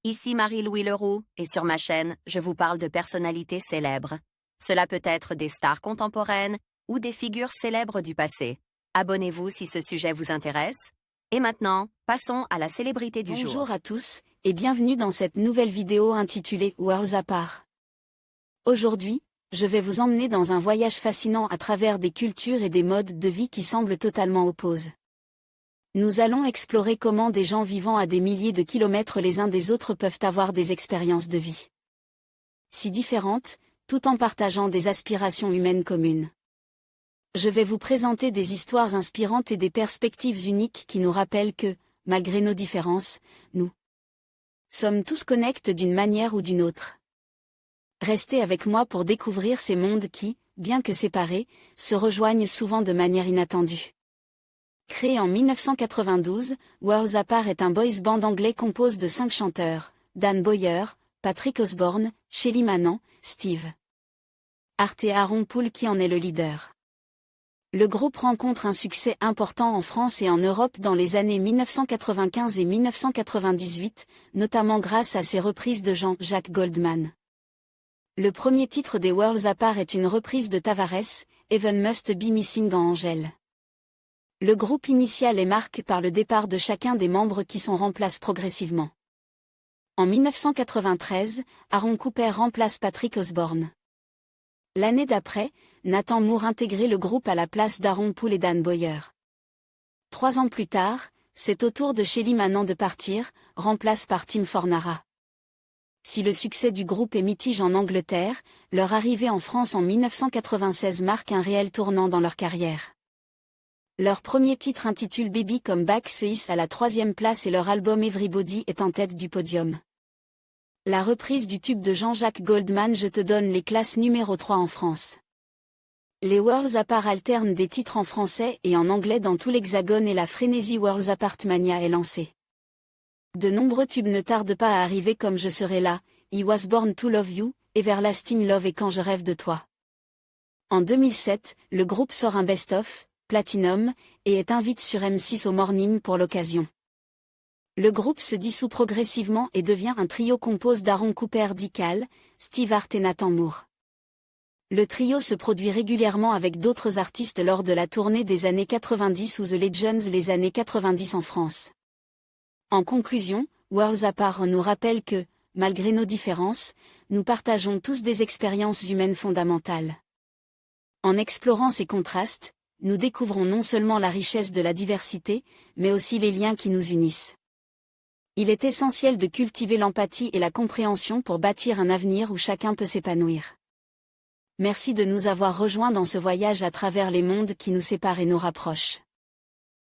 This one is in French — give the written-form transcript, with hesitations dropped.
Ici Marie-Louis Leroux, et sur ma chaîne, je vous parle de personnalités célèbres. Cela peut être des stars contemporaines ou des figures célèbres du passé. Abonnez-vous si ce sujet vous intéresse. Et maintenant, passons à la célébrité du jour. Bonjour à tous, et bienvenue dans cette nouvelle vidéo intitulée Worlds Apart. Aujourd'hui, je vais vous emmener dans un voyage fascinant à travers des cultures et des modes de vie qui semblent totalement opposés. Nous allons explorer comment des gens vivant à des milliers de kilomètres les uns des autres peuvent avoir des expériences de vie si différentes, tout en partageant des aspirations humaines communes. Je vais vous présenter des histoires inspirantes et des perspectives uniques qui nous rappellent que, malgré nos différences, nous sommes tous connectés d'une manière ou d'une autre. Restez avec moi pour découvrir ces mondes qui, bien que séparés, se rejoignent souvent de manière inattendue. Créé en 1992, Worlds Apart est un boys band anglais composé de 5 chanteurs, Dan Boyer, Patrick Osborne, Shelly Manne, Steve Hart et Aaron Paul qui en est le leader. Le groupe rencontre un succès important en France et en Europe dans les années 1995 et 1998, notamment grâce à ses reprises de Jean-Jacques Goldman. Le premier titre des Worlds Apart est une reprise de Tavares, Heaven Must Be Missing en Angèle. Le groupe initial est marqué par le départ de chacun des membres qui sont remplacés progressivement. En 1993, Aaron Cooper remplace Patrick Osborne. L'année d'après, Nathan Moore intégrait le groupe à la place d'Aaron Paul et Dan Boyer. 3 ans plus tard, c'est au tour de Shelly Manne de partir, remplace par Tim Fornara. Si le succès du groupe est mitigé en Angleterre, leur arrivée en France en 1996 marque un réel tournant dans leur carrière. Leur premier titre intitulé Baby Come Back se hisse à la 3e place et leur album Everybody est en tête du podium. La reprise du tube de Jean-Jacques Goldman Je te donne les classes numéro 3 en France. Les Worlds Apart alternent des titres en français et en anglais dans tout l'Hexagone et la frénésie Worlds Apart Mania est lancée. De nombreux tubes ne tardent pas à arriver comme Je serai là, I Was Born to Love You, Everlasting Love et Quand je rêve de toi. En 2007, le groupe sort un best-of, Platinum, et est invité sur M6 au Morning pour l'occasion. Le groupe se dissout progressivement et devient un trio composé d'Aaron Cooper Dical, Steve Hart et Nathan Moore. Le trio se produit régulièrement avec d'autres artistes lors de la tournée des années 90 ou The Legends les années 90 en France. En conclusion, Worlds Apart nous rappelle que, malgré nos différences, nous partageons tous des expériences humaines fondamentales. En explorant ces contrastes, nous découvrons non seulement la richesse de la diversité, mais aussi les liens qui nous unissent. Il est essentiel de cultiver l'empathie et la compréhension pour bâtir un avenir où chacun peut s'épanouir. Merci de nous avoir rejoints dans ce voyage à travers les mondes qui nous séparent et nous rapprochent.